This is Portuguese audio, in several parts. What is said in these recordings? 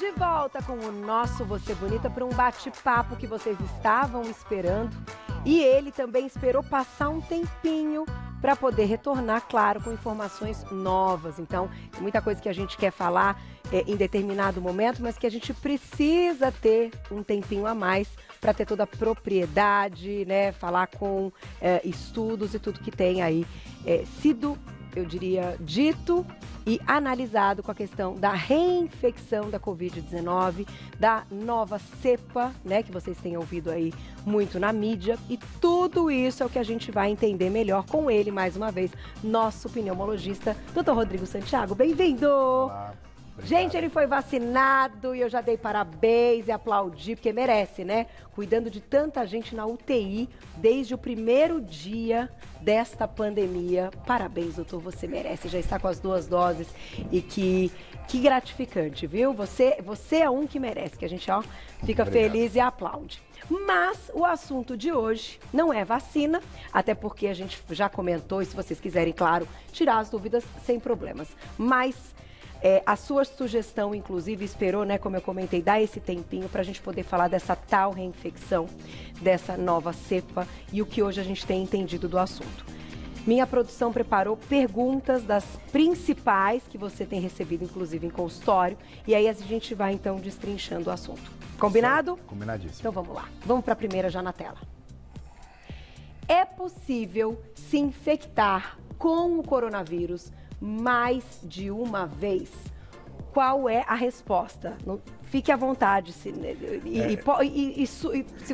de volta com o nosso Você Bonita para um bate-papo que vocês estavam esperando. E ele também esperou passar um tempinho para poder retornar, claro, com informações novas. Então, tem muita coisa que a gente quer falar em determinado momento, mas que a gente precisa ter um tempinho a mais para ter toda a propriedade, né? Falar com estudos e tudo que tem aí sido, eu diria, dito e analisado com a questão da reinfecção da Covid-19, da nova cepa, né, que vocês têm ouvido aí muito na mídia, e tudo isso é o que a gente vai entender melhor com ele, mais uma vez, nosso pneumologista, Dr. Rodrigo Santiago. Bem-vindo! Olá. Obrigado. Gente, ele foi vacinado e eu já dei parabéns e aplaudi, porque merece, né? Cuidando de tanta gente na UTI desde o primeiro dia desta pandemia. Parabéns, doutor, você merece. Já está com as 2 doses e que gratificante, viu? Você é um que merece, que a gente fica feliz e aplaude. Mas o assunto de hoje não é vacina, até porque a gente já comentou, e se vocês quiserem, claro, tirar as dúvidas sem problemas. Mas a sua sugestão, inclusive, esperou, né, como eu comentei, dar esse tempinho para a gente poder falar dessa tal reinfecção, dessa nova cepa e o que hoje a gente tem entendido do assunto. Minha produção preparou perguntas das principais que você tem recebido, inclusive, em consultório, e aí a gente vai, então, destrinchando o assunto. Combinado? Combinadíssimo. Então vamos lá. Vamos para a primeira já na tela. É possível se infectar com o coronavírus mais de uma vez? Qual é a resposta? Fique à vontade. Se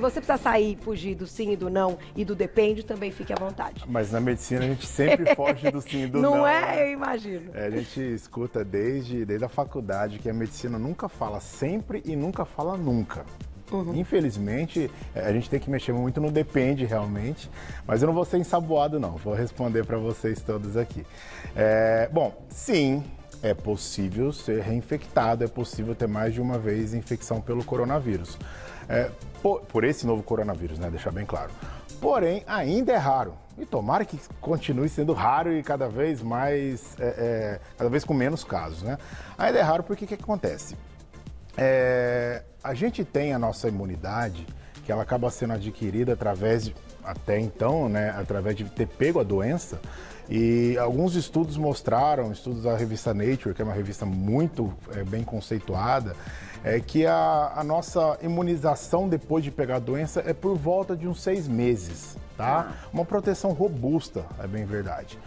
você precisar sair, fugir do sim e do não e do depende, também fique à vontade. Mas na medicina a gente sempre foge do sim e do não. Não é? Eu imagino. A gente escuta desde a faculdade que a medicina nunca fala sempre e nunca fala nunca. Uhum. Infelizmente, a gente tem que mexer muito no depende realmente, mas eu não vou ser ensaboado não, vou responder para vocês todos aqui. Bom, sim, é possível ser reinfectado, é possível ter mais de uma vez infecção pelo coronavírus. Por esse novo coronavírus, né, deixar bem claro. Porém, ainda é raro. E tomara que continue sendo raro e cada vez mais, cada vez com menos casos, né? Ainda é raro porque o que acontece? A gente tem a nossa imunidade, que ela acaba sendo adquirida até então, né, através de ter pego a doença. E alguns estudos mostraram, estudos da revista Nature, que é uma revista muito bem conceituada, que a nossa imunização depois de pegar a doença é por volta de uns 6 meses, tá? Uma proteção robusta, é bem verdade.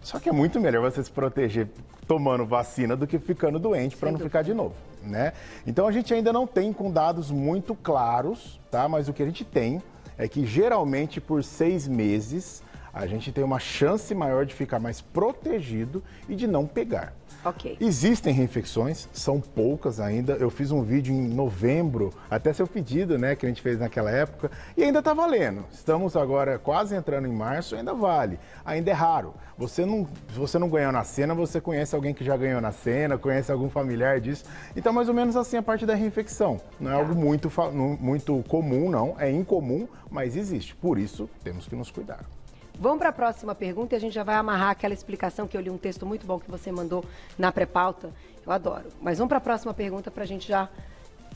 Só que é muito melhor você se proteger tomando vacina do que ficando doente para não ficar de novo, né? Então a gente ainda não tem com dados muito claros, tá? Mas o que a gente tem é que geralmente por 6 meses a gente tem uma chance maior de ficar mais protegido e de não pegar. Ok. Existem reinfecções, são poucas ainda. Eu fiz um vídeo em novembro, até seu pedido, né, que a gente fez naquela época, e ainda está valendo. Estamos agora quase entrando em março, ainda vale. Ainda é raro. Se você não ganhou na cena, você conhece alguém que já ganhou na cena, conhece algum familiar disso. Então, mais ou menos assim a parte da reinfecção. Não é algo muito comum, não. É incomum, mas existe. Por isso, temos que nos cuidar. Vamos para a próxima pergunta e a gente já vai amarrar aquela explicação que eu li um texto muito bom que você mandou na pré-pauta. Eu adoro. Mas vamos para a próxima pergunta para a gente já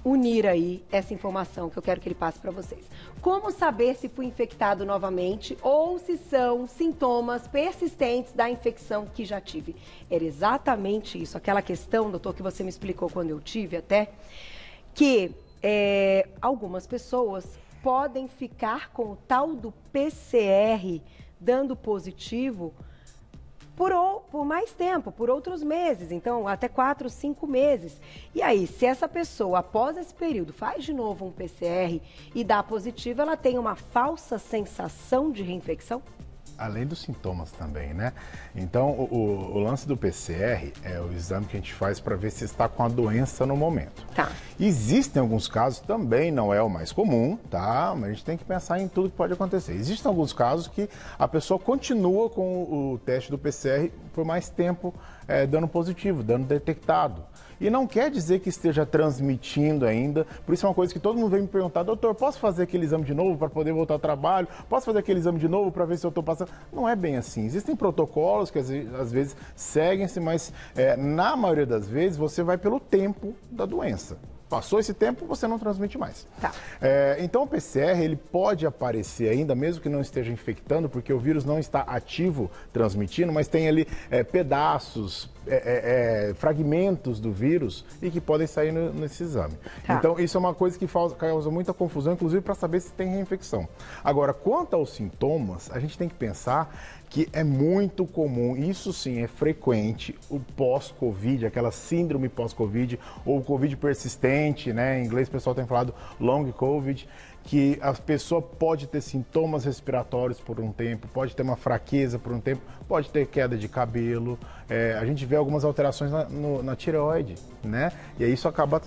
unir aí essa informação que eu quero que ele passe para vocês. Como saber se fui infectado novamente ou se são sintomas persistentes da infecção que já tive? Era exatamente isso, aquela questão, doutor, que você me explicou quando eu tive até, que algumas pessoas podem ficar com o tal do PCR dando positivo por mais tempo, por outros meses, então até 4, 5 meses. E aí, se essa pessoa, após esse período, faz de novo um PCR e dá positivo, ela tem uma falsa sensação de reinfecção? Além dos sintomas também, né? Então, o lance do PCR é o exame que a gente faz para ver se está com a doença no momento. Tá. Existem alguns casos, também não é o mais comum, tá? Mas a gente tem que pensar em tudo que pode acontecer. Existem alguns casos que a pessoa continua com o teste do PCR por mais tempo dando positivo, dando detectado. E não quer dizer que esteja transmitindo ainda, por isso é uma coisa que todo mundo vem me perguntar, doutor, posso fazer aquele exame de novo para poder voltar ao trabalho? Posso fazer aquele exame de novo para ver se eu estou passando? Não é bem assim. Existem protocolos que às vezes seguem-se, mas na maioria das vezes você vai pelo tempo da doença. Passou esse tempo, você não transmite mais. Tá. Então o PCR ele pode aparecer ainda, mesmo que não esteja infectando, porque o vírus não está ativo transmitindo, mas tem ali pedaços, fragmentos do vírus e que podem sair nesse exame. Tá. Então isso é uma coisa que causa muita confusão, inclusive para saber se tem reinfecção. Agora, quanto aos sintomas, a gente tem que pensar que é muito comum, isso sim é frequente, o pós-Covid, aquela síndrome pós-Covid ou o Covid persistente, né? Em inglês o pessoal tem falado long Covid, que a pessoa pode ter sintomas respiratórios por um tempo, pode ter uma fraqueza por um tempo, pode ter queda de cabelo, a gente vê algumas alterações na tireoide, né? E aí isso acaba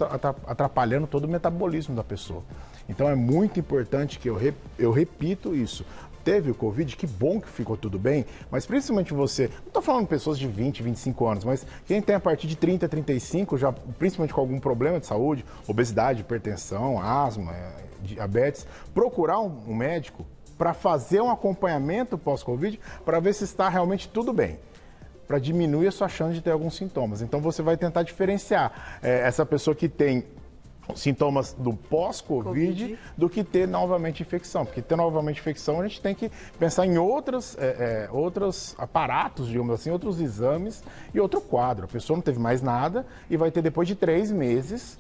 atrapalhando todo o metabolismo da pessoa. Então é muito importante que eu repito isso. Teve o Covid, que bom que ficou tudo bem, mas principalmente você, não estou falando de pessoas de 20, 25 anos, mas quem tem a partir de 30, 35, já, principalmente com algum problema de saúde, obesidade, hipertensão, asma, diabetes, procurar um médico para fazer um acompanhamento pós-Covid para ver se está realmente tudo bem, para diminuir a sua chance de ter alguns sintomas. Então você vai tentar diferenciar essa pessoa que tem sintomas do pós-Covid do que ter novamente infecção. Porque ter novamente infecção a gente tem que pensar em outros aparatos, digamos assim, outros exames e outro quadro. A pessoa não teve mais nada e vai ter depois de 3 meses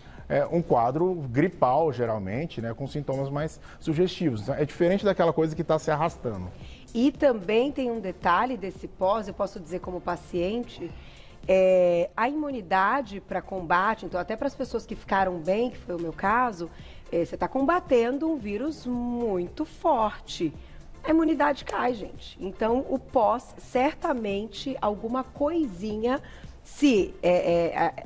um quadro gripal, geralmente, né, com sintomas mais sugestivos. É diferente daquela coisa que está se arrastando. E também tem um detalhe desse pós, eu posso dizer como paciente, a imunidade para combate, então até para as pessoas que ficaram bem, que foi o meu caso, você está combatendo um vírus muito forte. A imunidade cai, gente. Então o pós, certamente, alguma coisinha, se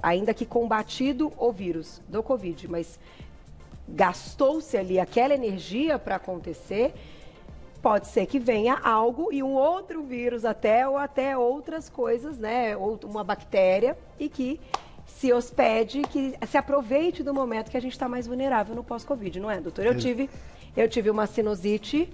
ainda que combatido o vírus do Covid, mas gastou-se ali aquela energia para acontecer, pode ser que venha algo e um outro vírus ou até outras coisas, né? Ou uma bactéria e que se hospede, que se aproveite do momento que a gente está mais vulnerável no pós-Covid, não é, doutor? Eu tive uma sinusite.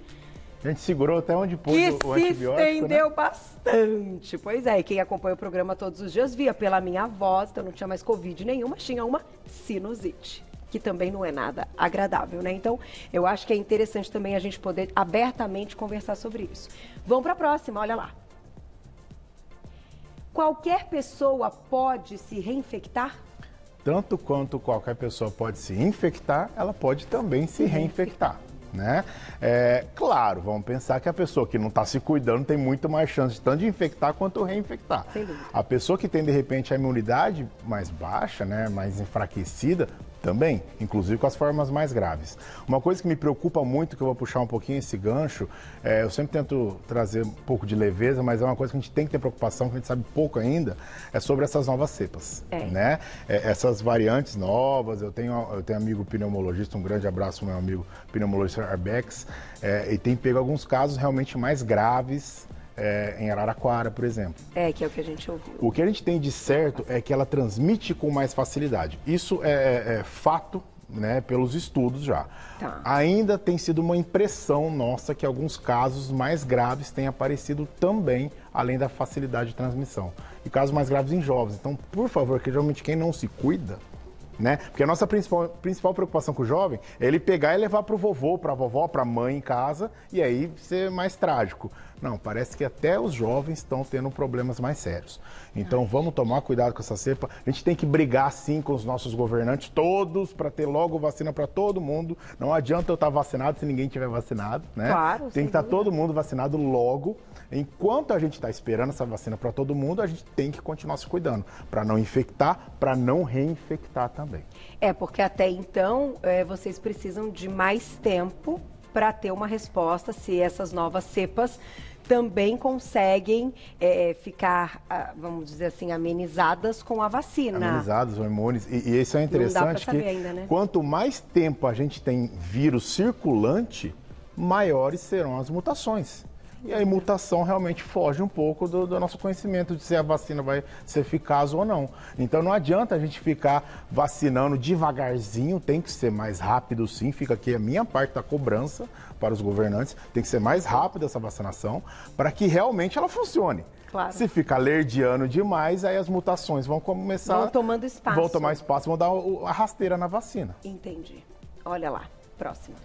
A gente segurou até onde pôs o antibiótico, que se estendeu bastante. Pois é, e quem acompanha o programa todos os dias via pela minha voz, então não tinha mais Covid nenhuma, tinha uma sinusite, que também não é nada agradável, né? Então, eu acho que é interessante também a gente poder abertamente conversar sobre isso. Vamos para a próxima, olha lá. Qualquer pessoa pode se reinfectar? Tanto quanto qualquer pessoa pode se infectar, ela pode também se reinfectar, né? Claro, vamos pensar que a pessoa que não está se cuidando tem muito mais chance tanto de infectar quanto reinfectar. Sem dúvida. A pessoa que tem, de repente, a imunidade mais baixa, né, mais enfraquecida, também, inclusive com as formas mais graves. Uma coisa que me preocupa muito, que eu vou puxar um pouquinho esse gancho, eu sempre tento trazer um pouco de leveza, mas é uma coisa que a gente tem que ter preocupação, que a gente sabe pouco ainda, é sobre essas novas cepas, né? Essas variantes novas, eu tenho amigo pneumologista, um grande abraço ao meu amigo pneumologista Arbex, e tem pego alguns casos realmente mais graves, em Araraquara, por exemplo. Que é o que a gente ouviu. O que a gente tem de certo é que ela transmite com mais facilidade. Isso é fato, né, pelos estudos já. Tá. Ainda tem sido uma impressão nossa que alguns casos mais graves têm aparecido também, além da facilidade de transmissão. E casos mais graves em jovens. Então, por favor, que geralmente quem não se cuida, né? Porque a nossa principal preocupação com o jovem é ele pegar e levar para o vovô, para a vovó, para a mãe em casa e aí ser mais trágico. Não, parece que até os jovens estão tendo problemas mais sérios. Então vamos tomar cuidado com essa cepa. A gente tem que brigar sim com os nossos governantes todos para ter logo vacina para todo mundo. Não adianta eu estar vacinado se ninguém tiver vacinado, né? Claro, tem que estar todo mundo vacinado logo. Enquanto a gente está esperando essa vacina para todo mundo, a gente tem que continuar se cuidando para não infectar, para não reinfectar também. Porque até então vocês precisam de mais tempo para ter uma resposta se essas novas cepas também conseguem ficar, vamos dizer assim, amenizadas com a vacina. Amenizadas, hormônios. E isso é interessante que ainda, né? Quanto mais tempo a gente tem vírus circulante, maiores serão as mutações. E aí mutação realmente foge um pouco do nosso conhecimento de se a vacina vai ser eficaz ou não. Então não adianta a gente ficar vacinando devagarzinho, tem que ser mais rápido sim, fica aqui a minha parte da cobrança para os governantes, tem que ser mais rápida essa vacinação para que realmente ela funcione. Claro. Se ficar lerdiano demais, aí as mutações vão começar... Vão tomando espaço. Vão tomar espaço, vão dar a rasteira na vacina. Entendi. Olha lá, próximo.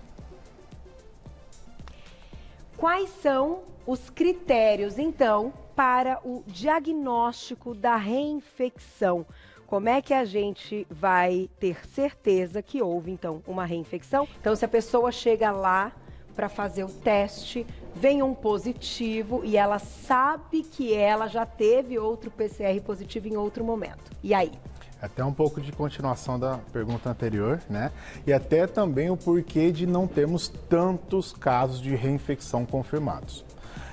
Quais são os critérios, então, para o diagnóstico da reinfecção? Como é que a gente vai ter certeza que houve, então, uma reinfecção? Então, se a pessoa chega lá para fazer o teste, vem um positivo e ela sabe que ela já teve outro PCR positivo em outro momento. E aí? Até um pouco de continuação da pergunta anterior, né? E até também o porquê de não termos tantos casos de reinfecção confirmados.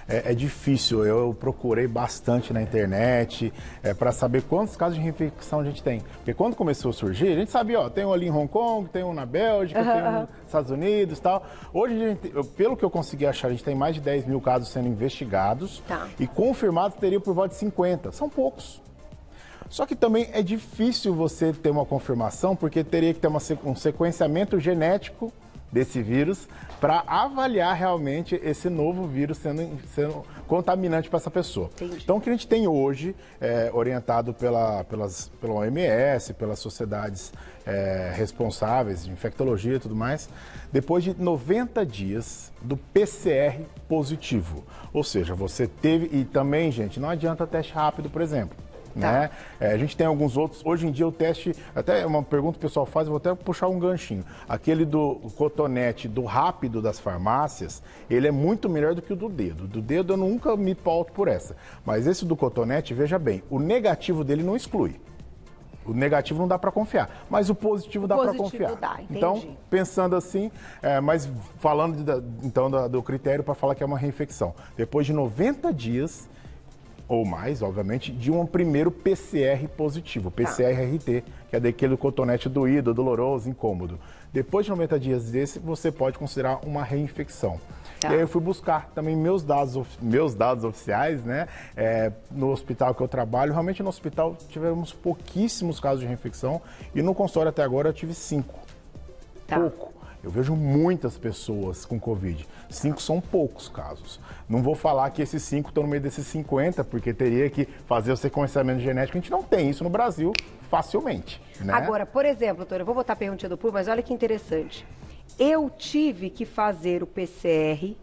É difícil, eu procurei bastante na internet para saber quantos casos de reinfecção a gente tem. Porque quando começou a surgir, a gente sabia, ó, tem um ali em Hong Kong, tem um na Bélgica, tem um nos Estados Unidos e tal. Hoje, a gente, pelo que eu consegui achar, a gente tem mais de 10 mil casos sendo investigados e confirmados teria por volta de 50. São poucos. Só que também é difícil você ter uma confirmação, porque teria que ter um sequenciamento genético desse vírus para avaliar realmente esse novo vírus sendo contaminante para essa pessoa. Entendi. Então, o que a gente tem hoje, orientado pela OMS, pelas sociedades responsáveis de infectologia e tudo mais, depois de 90 dias do PCR positivo. Ou seja, você teve... E também, gente, não adianta teste rápido, por exemplo. Né? A gente tem alguns outros. Hoje em dia o teste, até uma pergunta que o pessoal faz, eu vou até puxar um ganchinho. Aquele do cotonete, do rápido das farmácias, ele é muito melhor do que o do dedo. Do dedo eu nunca me pauto por essa. Mas esse do cotonete, veja bem, o negativo dele não exclui. O negativo não dá para confiar, mas o positivo dá para confiar. Então, pensando assim, mas falando então do critério para falar que é uma reinfecção. Depois de 90 dias... ou mais, obviamente, de um primeiro PCR positivo, PCR-RT, que é daquele cotonete doído, doloroso, incômodo. Depois de 90 dias desse, você pode considerar uma reinfecção. E aí eu fui buscar também meus dados oficiais, né? No hospital que eu trabalho, realmente no hospital tivemos pouquíssimos casos de reinfecção e no consultório até agora eu tive 5. Pouco. Eu vejo muitas pessoas com Covid. 5 são poucos casos. Não vou falar que esses 5 estão no meio desses 50, porque teria que fazer o sequenciamento genético. A gente não tem isso no Brasil facilmente, né? Agora, por exemplo, doutora, eu vou botar a perguntinha do público, mas olha que interessante. Eu tive que fazer o PCR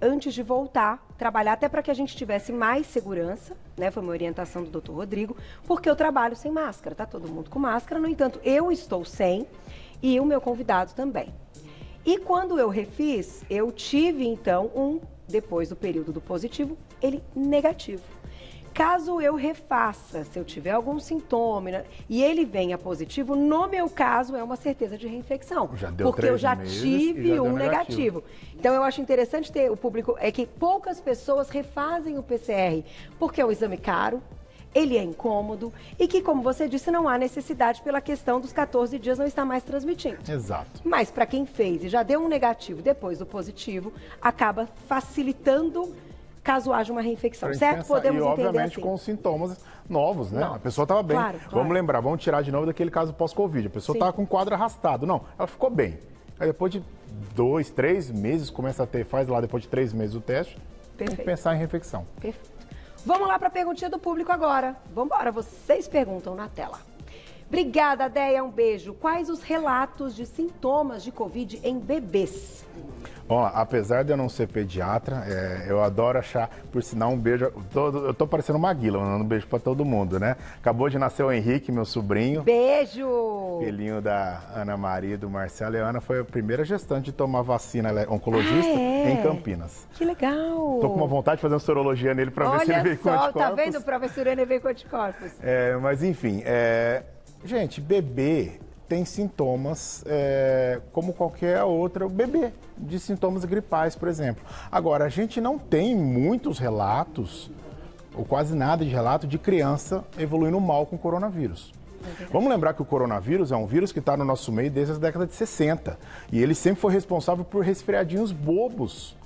antes de voltar a trabalhar, até para que a gente tivesse mais segurança, né? Foi uma orientação do doutor Rodrigo, porque eu trabalho sem máscara, tá todo mundo com máscara, no entanto, eu estou sem e o meu convidado também. E quando eu refiz, eu tive, então, depois do período do positivo, ele negativo. Caso eu refaça, se eu tiver algum sintoma e ele venha positivo, no meu caso é uma certeza de reinfecção. Já deu porque eu já tive um negativo. Então eu acho interessante ter o público, que poucas pessoas refazem o PCR, porque é um exame caro, ele é incômodo e que, como você disse, não há necessidade pela questão dos 14 dias não estar mais transmitindo. Exato. Mas para quem fez e já deu um negativo depois do positivo, acaba facilitando caso haja uma reinfecção, certo? Podemos entender assim. E, obviamente, com sintomas novos, né? Não. A pessoa estava bem. Claro. Vamos lembrar, vamos tirar de novo daquele caso pós-Covid. A pessoa estava com o quadro arrastado. Não, ela ficou bem. Aí depois de 2, 3 meses, começa a ter, faz lá depois de 3 meses o teste, tem que pensar em reinfecção. Perfeito. Vamos lá para a perguntinha do público agora. Vamos embora, vocês perguntam na tela. Obrigada, Deia, um beijo. Quais os relatos de sintomas de Covid em bebês? Bom, apesar de eu não ser pediatra, eu adoro achar, por sinal, um beijo. Eu tô parecendo uma guila, mandando um beijo para todo mundo, né? Acabou de nascer o Henrique, meu sobrinho. Beijo! Filhinho da Ana Maria e do Marcelo. E a Ana foi a primeira gestante de tomar vacina, ela é oncologista em Campinas. Que legal! Tô com uma vontade de fazer uma sorologia nele para ver se ele veio com anticorpos. Tá vendo? Para ver se ele veio com anticorpos. Mas enfim, gente, bebê tem sintomas como qualquer outro bebê, de sintomas gripais, por exemplo. Agora, a gente não tem muitos relatos, ou quase nada de relato, de criança evoluindo mal com coronavírus. Vamos lembrar que o coronavírus é um vírus que está no nosso meio desde a década de 60. E ele sempre foi responsável por resfriadinhos bobos.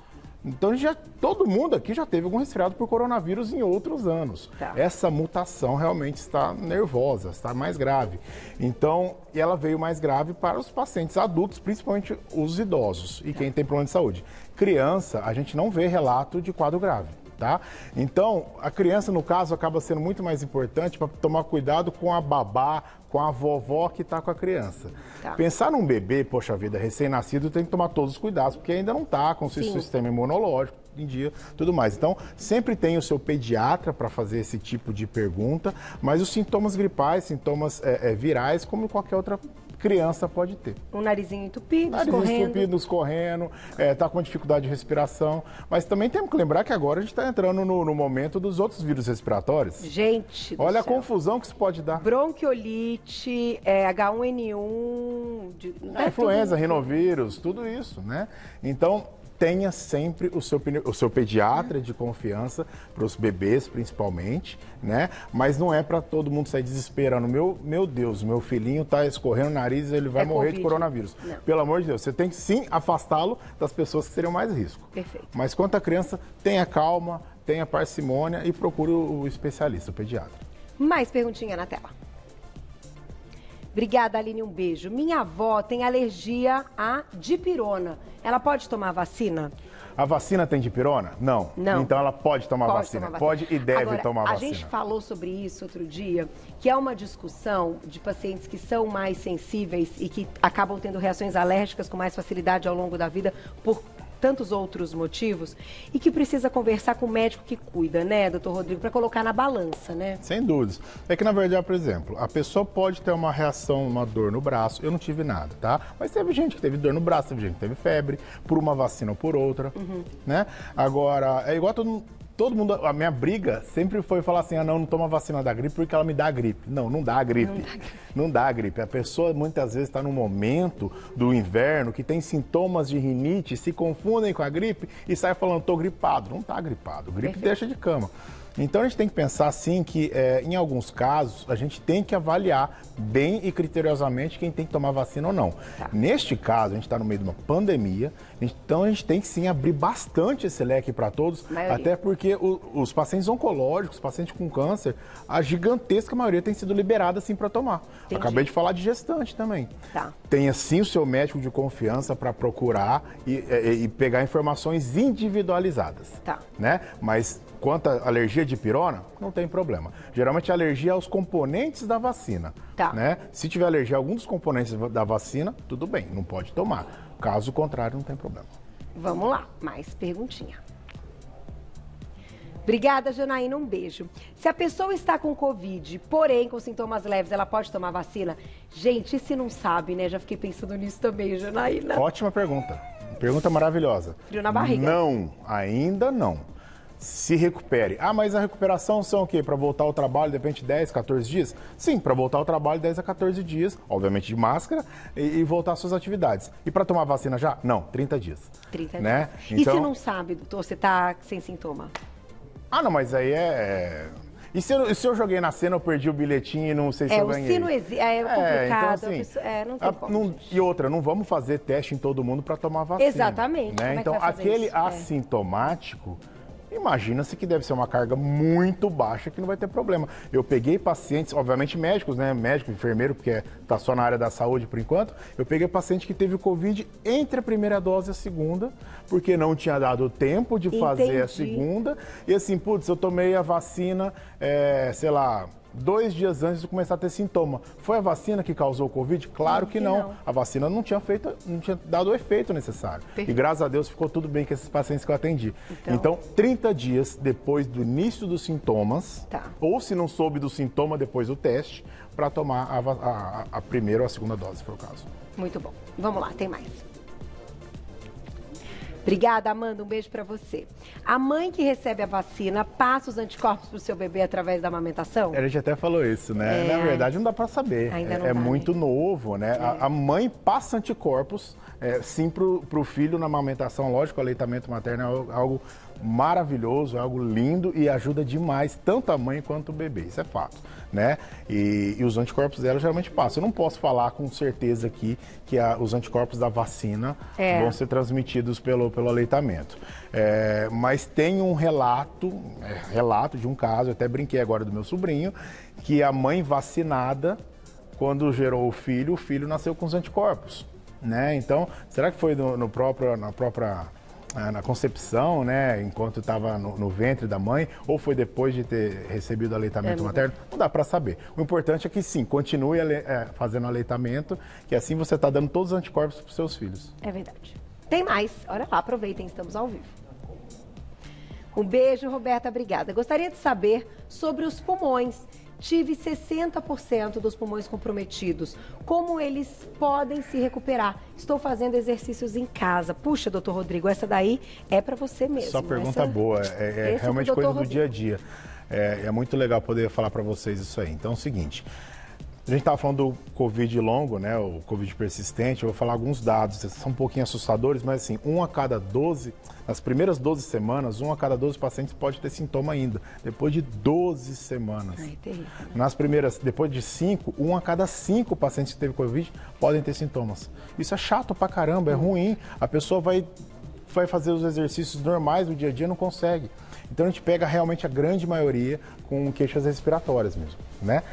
Então, todo mundo aqui já teve algum resfriado por coronavírus em outros anos. Tá. Essa mutação realmente está nervosa, está mais grave. Então, ela veio mais grave para os pacientes adultos, principalmente os idosos e quem tem problema de saúde. Criança, a gente não vê relato de quadro grave. Tá? Então, a criança, no caso, acaba sendo muito mais importante para tomar cuidado com a babá, com a vovó que está com a criança. Tá. Pensar num bebê, poxa vida, recém-nascido, tem que tomar todos os cuidados, porque ainda não está com o seu sistema imunológico em dia, tudo mais. Então, sempre tem o seu pediatra para fazer esse tipo de pergunta, mas os sintomas gripais, sintomas virais, como qualquer outra criança pode ter. Um narizinho entupido, escorrendo, tá com dificuldade de respiração. Mas também temos que lembrar que agora a gente está entrando no momento dos outros vírus respiratórios. Gente do Olha a céu. confusão que isso pode dar. Bronquiolite, H1N1... Influenza, rinovírus, tudo isso, né? Então, tenha sempre o seu pediatra de confiança, para os bebês principalmente, né? Mas não é para todo mundo sair desesperando. Meu Deus, meu filhinho está escorrendo o nariz, ele vai morrer COVID. de coronavírus. Não. Pelo amor de Deus, você tem que sim afastá-lo das pessoas que seriam mais risco. Perfeito. Mas quanto à criança, tenha calma, tenha parcimônia e procure o especialista, o pediatra. Mais perguntinha na tela. Obrigada, Aline, um beijo. Minha avó tem alergia à dipirona. Ela pode tomar vacina? A vacina tem dipirona? Não. Não. Então ela pode tomar vacina. Pode e deve Agora, tomar vacina. A gente falou sobre isso outro dia, que é uma discussão de pacientes que são mais sensíveis e que acabam tendo reações alérgicas com mais facilidade ao longo da vida por tantos outros motivos, e que precisa conversar com o médico que cuida, né, doutor Rodrigo, para colocar na balança, né? Sem dúvidas. É que, na verdade, por exemplo, a pessoa pode ter uma reação, uma dor no braço. Eu não tive nada, tá? Mas teve gente que teve dor no braço, teve gente que teve febre, por uma vacina ou por outra, né? Agora, é igual todo mundo, a minha briga sempre foi falar assim, não toma vacina da gripe porque ela me dá gripe. Não dá gripe. Não dá gripe. A pessoa muitas vezes está num momento do inverno que tem sintomas de rinite, se confundem com a gripe e sai falando, estou gripado. Não está gripado. Gripe deixa de cama. Então a gente tem que pensar assim que em alguns casos a gente tem que avaliar bem e criteriosamente quem tem que tomar vacina ou não. Tá. Neste caso, a gente está no meio de uma pandemia, então a gente tem que sim abrir bastante esse leque para todos, até porque os pacientes oncológicos, os pacientes com câncer, a gigantesca maioria tem sido liberada assim para tomar. Entendi. Acabei de falar de gestante também. Tá. Tenha sim o seu médico de confiança para procurar e pegar informações individualizadas. Tá. Né? Mas quanto à alergia de pirona, não tem problema. Geralmente a alergia é aos componentes da vacina. Tá. Né? Se tiver alergia a algum dos componentes da vacina, tudo bem, não pode tomar. Caso contrário, não tem problema. Vamos lá, mais perguntinha. Obrigada, Janaína, um beijo. Se a pessoa está com Covid, porém com sintomas leves, ela pode tomar vacina? Gente, e se não sabe, né? Já fiquei pensando nisso também, Janaína. Ótima pergunta. Pergunta maravilhosa. Frio na barriga. Não, ainda não. Se recupere. Mas a recuperação são o quê? Para voltar ao trabalho, de repente, 10, 14 dias? Sim, para voltar ao trabalho, 10 a 14 dias, obviamente de máscara, e voltar às suas atividades. E para tomar vacina já? Não, 30 dias. 30 né? dias. Então... E se não sabe, doutor, você está sem sintoma? Não, mas aí E se eu joguei na cena, eu perdi o bilhetinho e não sei se eu ganhei? Se não existe, é complicado. Então, assim, não tem como, e outra, não vamos fazer teste em todo mundo para tomar vacina. Exatamente. Né? Então, aquele assintomático, imagina-se que deve ser uma carga muito baixa que não vai ter problema. Eu peguei pacientes, obviamente médicos, né? Médico, enfermeiro, porque está só na área da saúde por enquanto. Eu peguei paciente que teve o Covid entre a primeira dose e a segunda, porque não tinha dado tempo de fazer a segunda. E assim, putz, eu tomei a vacina, sei lá, 2 dias antes de começar a ter sintoma. Foi a vacina que causou o Covid? Claro que não. A vacina não tinha dado o efeito necessário. Perfeito. E graças a Deus ficou tudo bem com esses pacientes que eu atendi. Então 30 dias depois do início dos sintomas, ou se não soube do sintoma depois do teste, para tomar a primeira ou a segunda dose, se for o caso. Muito bom. Vamos lá, tem mais. Obrigada, Amanda. Um beijo para você. A mãe que recebe a vacina passa os anticorpos para o seu bebê através da amamentação? A gente até falou isso, né? Na verdade, não dá para saber. Ainda não dá, muito novo, né? A mãe passa anticorpos, sim, para o filho na amamentação. Lógico, o aleitamento materno é algo maravilhoso, é algo lindo e ajuda demais tanto a mãe quanto o bebê, isso é fato, né? E os anticorpos dela geralmente passam. Eu não posso falar com certeza aqui que os anticorpos da vacina vão ser transmitidos pelo aleitamento. Mas tem um relato de um caso, eu até brinquei agora do meu sobrinho, que a mãe vacinada, quando gerou o filho nasceu com os anticorpos, né? Então, será que foi na concepção, né, enquanto estava no ventre da mãe, ou foi depois de ter recebido o aleitamento materno? Não dá para saber. O importante é que sim, continue fazendo aleitamento, que assim você está dando todos os anticorpos para os seus filhos. É verdade. Tem mais. Olha lá, aproveitem, estamos ao vivo. Um beijo, Roberta, obrigada. Gostaria de saber sobre os pulmões. Tive 60% dos pulmões comprometidos. Como eles podem se recuperar? Estou fazendo exercícios em casa. Puxa, doutor Rodrigo, essa daí é para você mesmo. Só pergunta boa. É realmente coisa do dia a dia. É muito legal poder falar para vocês isso aí. Então é o seguinte. A gente estava falando do Covid longo, né? O Covid persistente. Eu vou falar alguns dados, são um pouquinho assustadores, mas assim, nas primeiras 12 semanas, 1 a cada 12 pacientes pode ter sintoma ainda. Depois de 12 semanas. Ai, terrível. Depois de 5, 1 a cada 5 pacientes que teve Covid podem ter sintomas. Isso é chato pra caramba, é ruim. A pessoa vai fazer os exercícios normais do dia a dia e não consegue. Então a gente pega realmente a grande maioria com queixas respiratórias mesmo, né?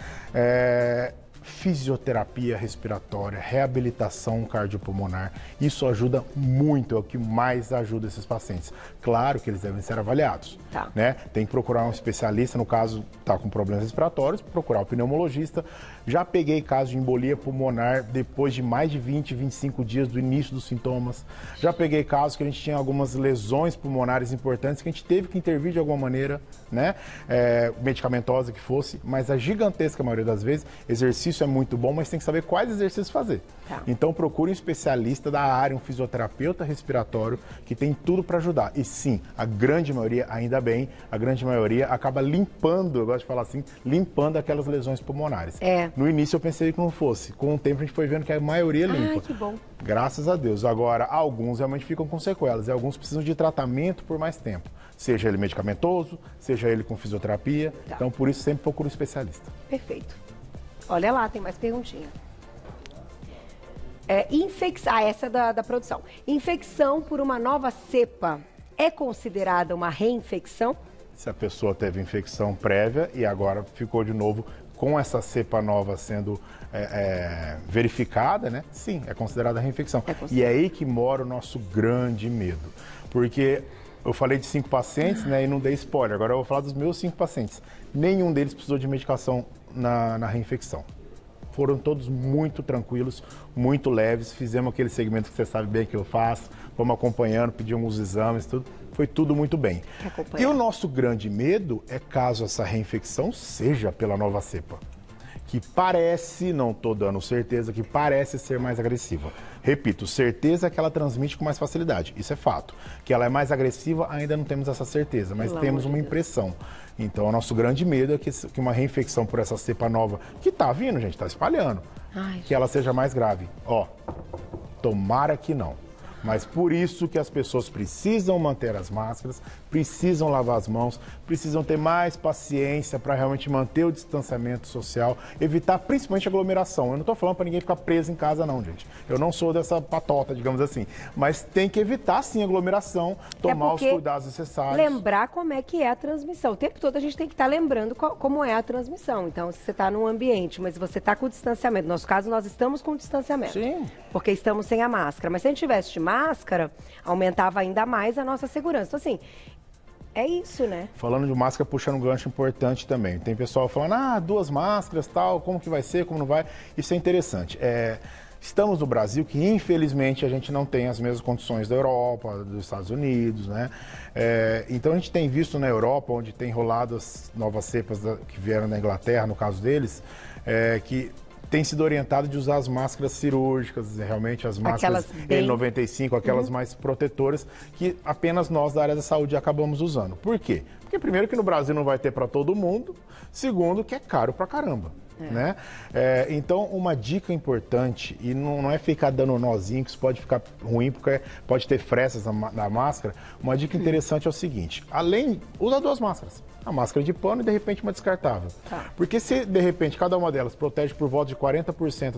Fisioterapia respiratória, reabilitação cardiopulmonar, isso ajuda muito, é o que mais ajuda esses pacientes. Claro que eles devem ser avaliados, né? Tem que procurar um especialista, no caso está com problemas respiratórios, procurar o pneumologista. Já peguei casos de embolia pulmonar depois de mais de 20, 25 dias do início dos sintomas. Já peguei casos que a gente tinha algumas lesões pulmonares importantes que a gente teve que intervir de alguma maneira, né? Medicamentosa que fosse, mas a gigantesca maioria das vezes, exercício é muito bom, mas tem que saber quais exercícios fazer. Então procure um especialista da área, um fisioterapeuta respiratório, que tem tudo para ajudar. E sim, a grande maioria, ainda bem, a grande maioria acaba limpando, eu gosto de falar assim, limpando aquelas lesões pulmonares. No início eu pensei que não fosse. Com o tempo a gente foi vendo que a maioria limpa. Ai, que bom. Graças a Deus. Agora, alguns realmente ficam com sequelas e alguns precisam de tratamento por mais tempo. Seja ele medicamentoso, seja ele com fisioterapia. Então, por isso, sempre procura um especialista. Perfeito. Olha lá, tem mais perguntinha. Essa é da produção. Infecção por uma nova cepa é considerada uma reinfecção? Se a pessoa teve infecção prévia e agora ficou de novo com essa cepa nova sendo verificada, né? Sim, é considerada reinfecção. E é aí que mora o nosso grande medo. Porque eu falei de 5 pacientes, né, e não dei spoiler. Agora eu vou falar dos meus 5 pacientes. Nenhum deles precisou de medicação na reinfecção. Foram todos muito tranquilos, muito leves. Fizemos aquele segmento que você sabe bem que eu faço. Fomos acompanhando, pedimos os exames, tudo. Foi tudo muito bem. E o nosso grande medo é caso essa reinfecção seja pela nova cepa, que parece, não estou dando certeza, que parece ser mais agressiva. Repito, certeza é que ela transmite com mais facilidade, isso é fato. Que ela é mais agressiva, ainda não temos essa certeza, mas temos uma impressão. Então, o nosso grande medo é que uma reinfecção por essa cepa nova, que está vindo, gente, está espalhando, que ela seja mais grave. Tomara que não. Mas por isso que as pessoas precisam manter as máscaras, precisam lavar as mãos, precisam ter mais paciência para realmente manter o distanciamento social, evitar principalmente aglomeração. Eu não estou falando para ninguém ficar preso em casa não, gente. Eu não sou dessa patota, digamos assim. Mas tem que evitar sim aglomeração, tomar os cuidados necessários. Lembrar como é que é a transmissão. O tempo todo a gente tem que estar lembrando como é a transmissão. Então, se você está num ambiente, mas você está com distanciamento, no nosso caso nós estamos com distanciamento. Sim. Porque estamos sem a máscara. Mas se a gente tivesse de máscara, aumentava ainda mais a nossa segurança. Então, assim, é isso, né? Falando de máscara, puxando um gancho importante também. Tem pessoal falando, 2 máscaras, tal, como que vai ser, como não vai. Isso é interessante. Estamos no Brasil, que infelizmente a gente não tem as mesmas condições da Europa, dos Estados Unidos, né? Então a gente tem visto na Europa, onde tem rolado as novas cepas que vieram da Inglaterra, no caso deles, que tem sido orientado de usar as máscaras cirúrgicas, realmente as máscaras N95, aquelas mais protetoras, que apenas nós da área da saúde acabamos usando. Por quê? Porque primeiro que no Brasil não vai ter para todo mundo, segundo que é caro pra caramba. né? Então, uma dica importante, e não é ficar dando nozinho, que isso pode ficar ruim, porque pode ter frestas na máscara. Uma dica interessante é o seguinte, usa 2 máscaras. A máscara de pano e, de repente, uma descartável. Tá. Porque se, de repente, cada uma delas protege por volta de 40%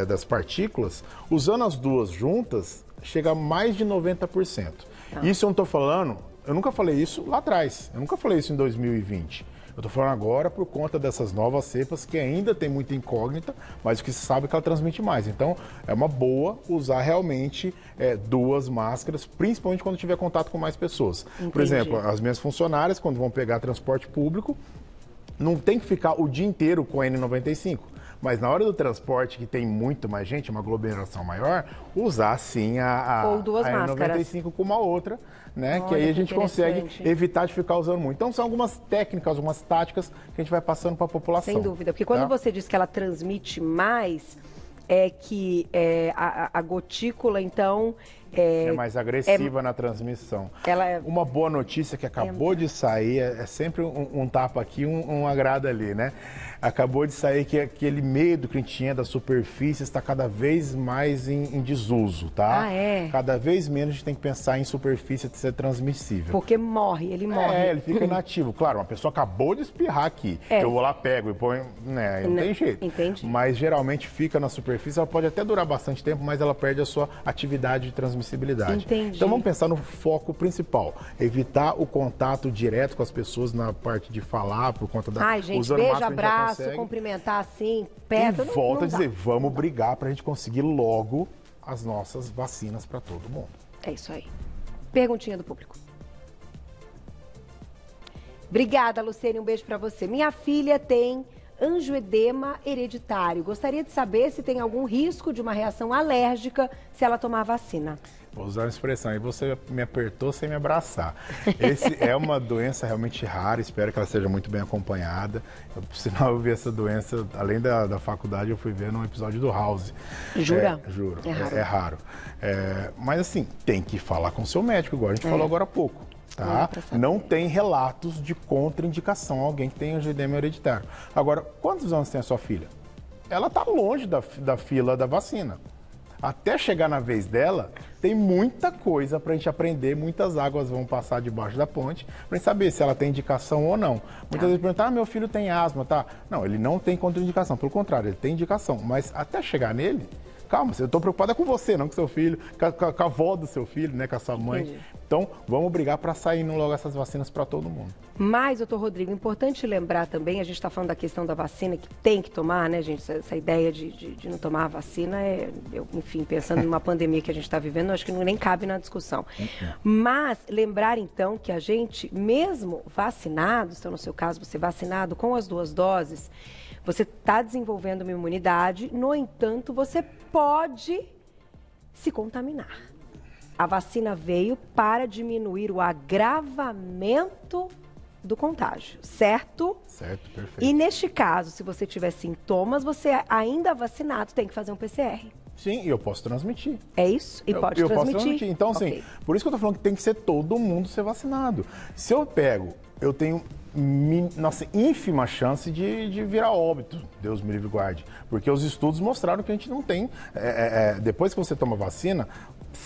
das partículas, usando as 2 juntas, chega a mais de 90%. Tá. Isso eu não estou falando, eu nunca falei isso lá atrás, eu nunca falei isso em 2020. Eu estou falando agora por conta dessas novas cepas que ainda tem muita incógnita, mas o que se sabe é que ela transmite mais. Então, é uma boa usar realmente 2 máscaras, principalmente quando tiver contato com mais pessoas. Entendi. Por exemplo, as minhas funcionárias, quando vão pegar transporte público, não tem que ficar o dia inteiro com a N95. Mas na hora do transporte, que tem muito mais gente, uma aglomeração maior, usar sim a N95 com uma outra, né? Olha, que aí a gente consegue evitar de ficar usando muito. Então são algumas técnicas, algumas táticas que a gente vai passando para a população. Sem dúvida, porque quando você diz que ela transmite mais, é que a gotícula, então... É mais agressiva na transmissão. Uma boa notícia que acabou de sair, é sempre um tapa aqui, um agrado ali, né? Acabou de sair que aquele medo que a gente tinha da superfície está cada vez mais em desuso, tá? Cada vez menos a gente tem que pensar em superfície de ser transmissível. Porque ele morre. Ele fica inativo. Claro, uma pessoa acabou de espirrar aqui, eu vou lá, pego e ponho, né? Não tem jeito. Entendi. Mas geralmente fica na superfície, ela pode até durar bastante tempo, mas ela perde a sua atividade de transmissibilidade. Entendi. Então vamos pensar no foco principal, evitar o contato direto com as pessoas na parte de falar, por conta da... Ai, gente, beijo, abraço, cumprimentar assim, perto. E volta a dizer, vamos brigar para a gente conseguir logo as nossas vacinas para todo mundo. É isso aí. Perguntinha do público. Obrigada, Luciene, um beijo para você. Minha filha tem angioedema hereditário. Gostaria de saber se tem algum risco de uma reação alérgica se ela tomar vacina. Vou usar a expressão, e você me apertou sem me abraçar. Esse é uma doença realmente rara, espero que ela seja muito bem acompanhada. Por sinal, eu vi essa doença, além da faculdade, eu fui ver num episódio do House. Jura? Juro, é raro. Mas assim, tem que falar com o seu médico, igual a gente falou agora há pouco. Tá? Não tem relatos de contraindicação a alguém que tem angioedema hereditário. Agora, quantos anos tem a sua filha? Ela está longe da fila da vacina. Até chegar na vez dela, tem muita coisa para a gente aprender, muitas águas vão passar debaixo da ponte para a gente saber se ela tem indicação ou não. Muitas vezes perguntam, meu filho tem asma, tá? Não, ele não tem contraindicação, pelo contrário, ele tem indicação, mas até chegar nele, calma, eu estou preocupada com você, não com seu filho, com a avó do seu filho, né, com a sua mãe. Entendi. Então, vamos brigar para sair logo essas vacinas para todo mundo. Mas, doutor Rodrigo, importante lembrar também, a gente está falando da questão da vacina, que tem que tomar, né, gente? Essa ideia de não tomar a vacina, enfim, pensando numa pandemia que a gente está vivendo, acho que nem cabe na discussão. Mas, lembrar então que a gente, mesmo vacinado, então no seu caso, você vacinado com as 2 doses, você está desenvolvendo uma imunidade, no entanto, você pode se contaminar. A vacina veio para diminuir o agravamento do contágio, certo? Certo, perfeito. E neste caso, se você tiver sintomas, você ainda vacinado tem que fazer um PCR. Sim, e eu posso transmitir. É isso? E pode transmitir? Eu posso transmitir. Então, assim, por isso que eu tô falando que tem que ser todo mundo ser vacinado. Se eu tenho ínfima chance de virar óbito, Deus me livre e guarde. Porque os estudos mostraram que a gente não tem, depois que você toma vacina,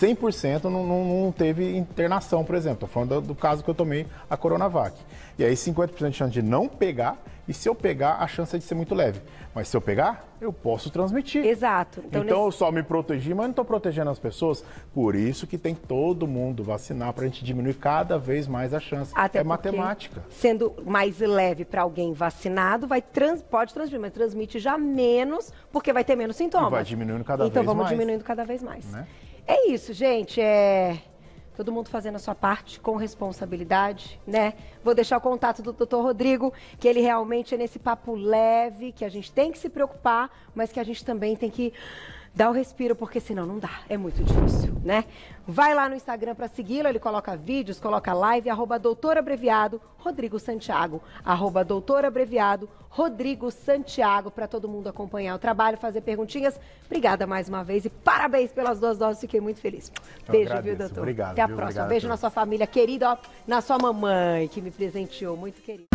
100% não teve internação, por exemplo. Estou falando do caso que eu tomei, a Coronavac. E aí 50% de chance de não pegar, e se eu pegar, a chance é de ser muito leve. Mas se eu pegar, eu posso transmitir. Exato. Então eu só me protegi, mas não estou protegendo as pessoas. Por isso que tem que todo mundo vacinar, para a gente diminuir cada vez mais a chance. Até matemática. Sendo mais leve para alguém vacinado, pode transmitir, mas transmite já menos, porque vai ter menos sintomas. E vai diminuindo cada vez mais. Então vamos diminuindo cada vez mais. Né? É isso, gente. Todo mundo fazendo a sua parte com responsabilidade, né? Vou deixar o contato do Dr. Rodrigo, que ele realmente é nesse papo leve, que a gente tem que se preocupar, mas que a gente também tem que dar o respiro, porque senão não dá, é muito difícil, né? Vai lá no Instagram para segui-lo, ele coloca vídeos, coloca live, @doutorabreviado Rodrigo Santiago, @doutorabreviado Rodrigo Santiago, para todo mundo acompanhar o trabalho, fazer perguntinhas. Obrigada mais uma vez e parabéns pelas 2 doses, fiquei muito feliz. Beijo, viu, doutor? Obrigado. Até a próxima. Beijo na sua família querida, na sua mamãe, que me presenteou, muito querida.